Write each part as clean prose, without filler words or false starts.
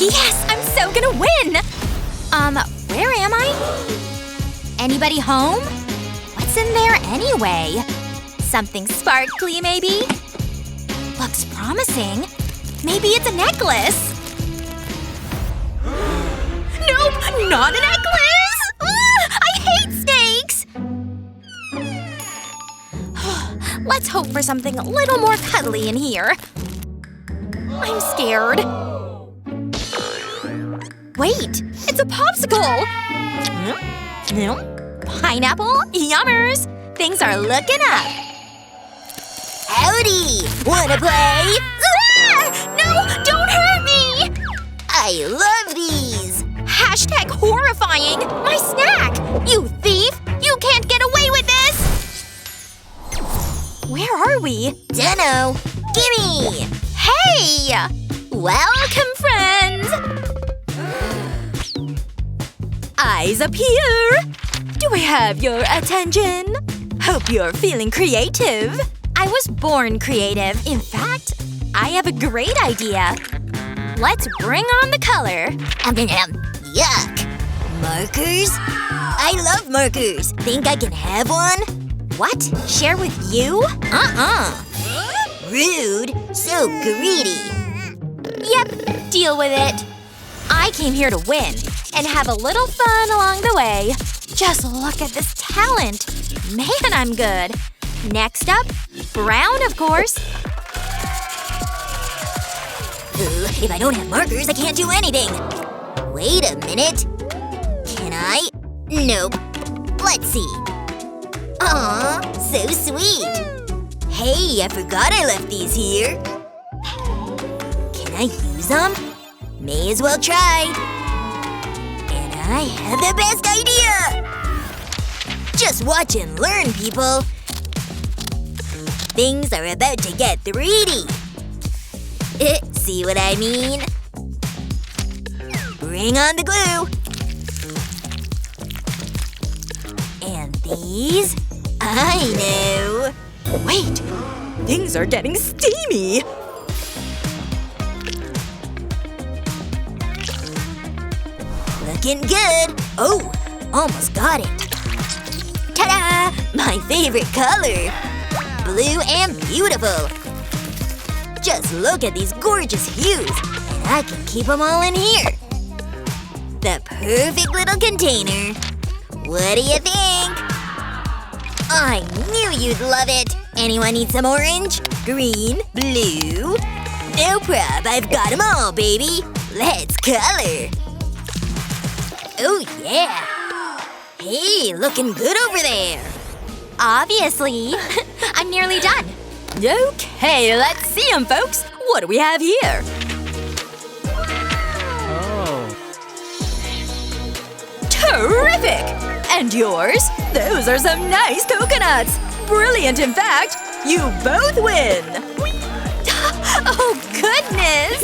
Yes! I'm so gonna win! Where am I? Anybody home? What's in there anyway? Something sparkly, maybe? Looks promising. Maybe it's a necklace. Nope! Not a necklace! I hate snakes! Let's hope for something a little more cuddly in here. I'm scared. Wait! It's a popsicle! No. Pineapple? Yummers! Things are looking up. Howdy! Wanna play? No! Don't hurt me! I love these! Hashtag horrifying! My snack! You thief! You can't get away with this! Where are we? Dunno. Gimme! Hey! Welcome, friends! Eyes up here! Do I have your attention? Hope you're feeling creative. I was born creative. In fact, I have a great idea. Let's bring on the color. Yuck. Markers? I love markers. Think I can have one? What? Share with you? Rude. So greedy. Yep. Deal with it. I came here to win. And have a little fun along the way. Just look at this talent. Man, I'm good. Next up, brown, of course. If I don't have markers, I can't do anything. Wait a minute. Can I? Nope. Let's see. Aw, so sweet. Hey, I forgot I left these here. Can I use them? May as well try. And I have the best idea! Just watch and learn, people. Things are about to get 3D. See what I mean? Bring on the glue. And these? I know. Wait! Things are getting steamy! Looking good! Oh! Almost got it! Ta-da! My favorite color! Blue and beautiful! Just look at these gorgeous hues! And I can keep them all in here! The perfect little container! What do you think? I knew you'd love it! Anyone need some orange? Green? Blue? No prob, I've got them all, baby! Let's color! Oh yeah! Hey, looking good over there! Obviously! I'm nearly done! Okay, let's see them, folks! What do we have here? Oh. Terrific! And yours? Those are some nice coconuts! Brilliant, in fact! You both win! Oh, goodness!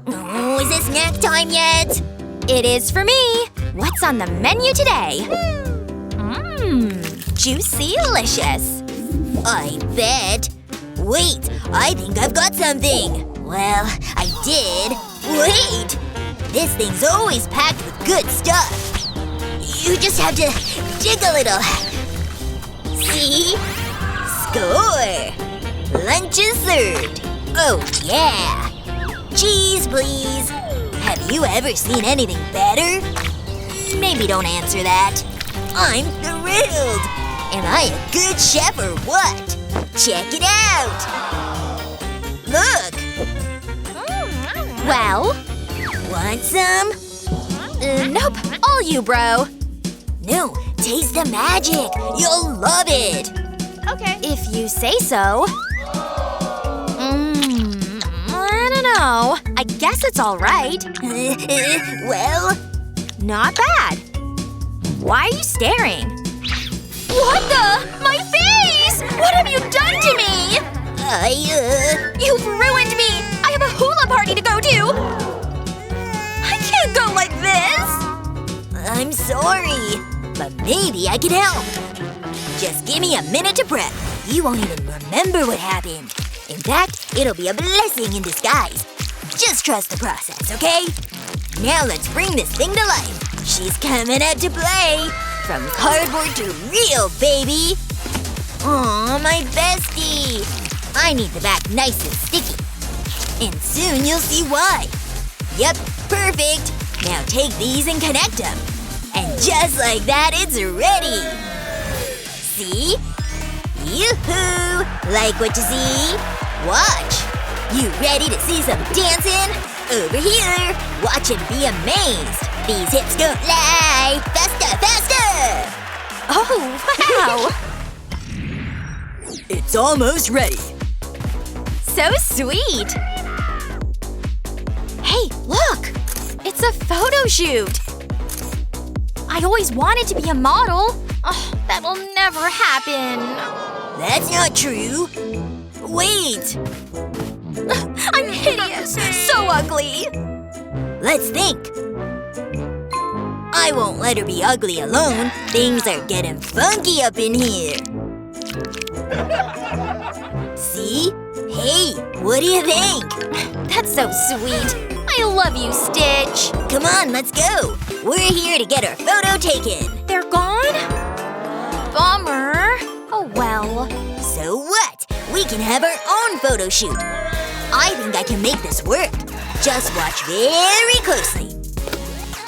Oh, is it snack time yet? It is for me! What's on the menu today? Juicy-licious! I bet! Wait! I think I've got something! Well, I did. Wait! This thing's always packed with good stuff. You just have to dig a little. See? Score! Lunch is served! Oh yeah! Cheese, please! Have you ever seen anything better? Maybe don't answer that. I'm thrilled! Am I a good chef or what? Check it out! Look! Well? Want some? Nope. All you, bro. No, taste the magic. You'll love it. Okay. If you say so. I don't know. I guess it's alright. Well? Not bad. Why are you staring? What the? My face! What have you done to me? You've ruined me! I have a hula party to go to! I can't go like this! I'm sorry, but maybe I can help. Just give me a minute to prep. You won't even remember what happened. In fact, it'll be a blessing in disguise. Just trust the process, okay? Now let's bring this thing to life. She's coming out to play. From cardboard to real, baby. Aw, my bestie. I need the back nice and sticky. And soon you'll see why. Yep, perfect. Now take these and connect them. And just like that, it's ready. See? Yoo-hoo! Like what you see? Watch. You ready to see some dancing? Over here. Watch and be amazed. These hips don't lie. Faster, faster! Oh, wow! It's almost ready. So sweet! Hey, look! It's a photo shoot! I always wanted to be a model. Oh, that'll never happen. That's not true. Wait! I'm hideous! So ugly! Let's think. I won't let her be ugly alone. Things are getting funky up in here. See? Hey, what do you think? That's so sweet. I love you, Stitch. Come on, let's go. We're here to get our photo taken. They're gone? Bummer. Oh well. So what? We can have our own photo shoot. I think I can make this work. Just watch very closely.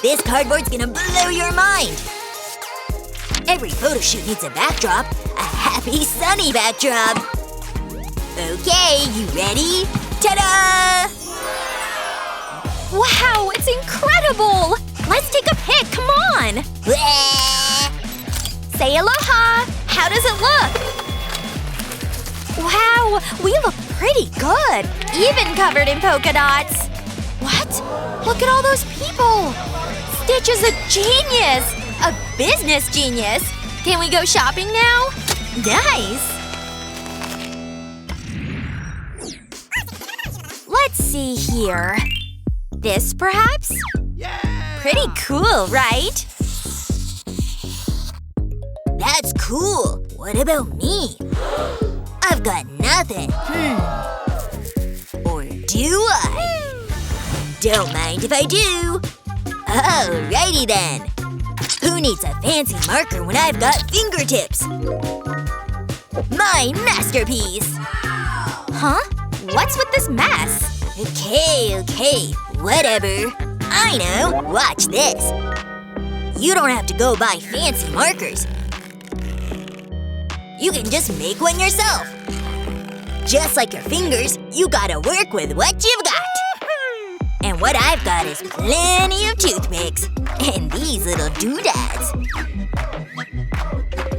This cardboard's gonna blow your mind. Every photo shoot needs a backdrop. A happy, sunny backdrop. Okay, you ready? Ta-da! Wow, it's incredible! Let's take a pic, come on! Bleh. Say aloha! How does it look? Wow, we look pretty good! Even covered in polka dots! What? Look at all those people! Stitch is a genius! A business genius! Can we go shopping now? Nice! Let's see here. This, perhaps? Yeah! Pretty cool, right? That's cool. What about me? I've got nothing. Or do I? Don't mind if I do. Alrighty then. Who needs a fancy marker when I've got fingertips? My masterpiece! Huh? What's with this mess? Okay, whatever. I know. Watch this. You don't have to go buy fancy markers. You can just make one yourself. Just like your fingers, you gotta work with what you've got. And what I've got is plenty of toothpicks. And these little doodads.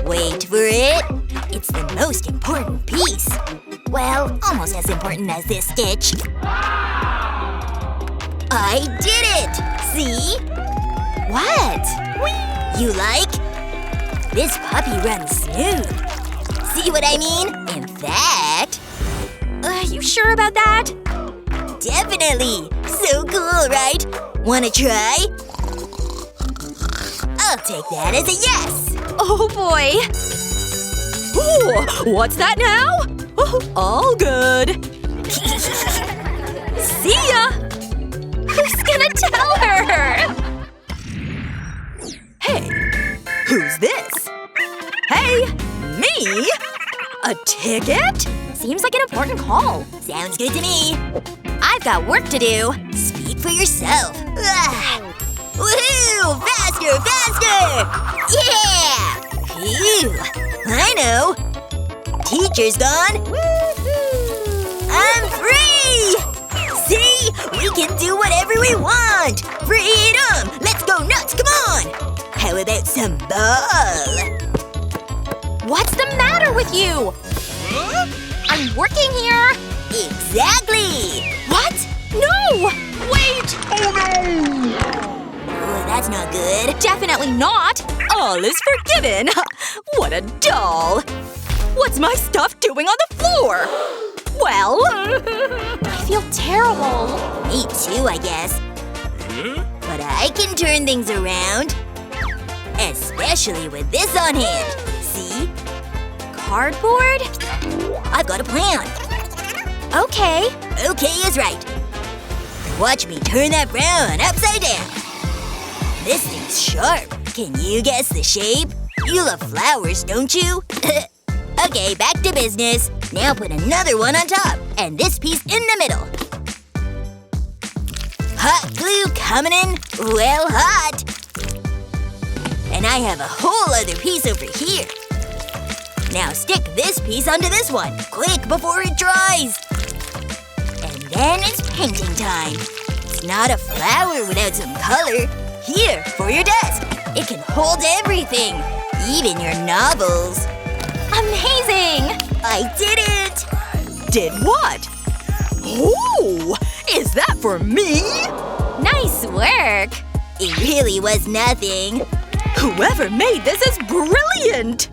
Wait for it. It's the most important piece. Well, almost as important as this stitch. I did it! See? What? You like? This puppy runs smooth. See what I mean? In fact… You sure about that? Definitely! So cool, right? Wanna try? I'll take that as a yes! Oh boy! Ooh, what's that now? Oh, all good. See ya! Who's gonna tell her? Hey, who's this? Hey, me? A ticket? Seems like an important call. Sounds good to me. I've got work to do. Speak for yourself. Woohoo! Faster, faster! Yeah! Phew! I know. Teacher's gone. I'm free! See? We can do whatever we want! Freedom! Let's go nuts, come on! How about some ball? What's the matter with you? I'm working here. Exactly! What? No! Wait! Oh no! Oh, that's not good. Definitely not. All is forgiven. What a doll. What's my stuff doing on the floor? Well… I feel terrible. Me too, I guess. But I can turn things around. Especially with this on hand. See? Cardboard? I've got a plan. Okay. Okay is right. Watch me turn that frown upside down. This thing's sharp. Can you guess the shape? You love flowers, don't you? Okay, back to business. Now put another one on top, and this piece in the middle. Hot glue coming in well hot. And I have a whole other piece over here. Now stick this piece onto this one, quick before it dries. And then it's painting time. It's not a flower without some color. Here, for your desk. It can hold everything, even your novels. Amazing! I did it! Did what? Oh! Is that for me? Nice work! It really was nothing. Whoever made this is brilliant!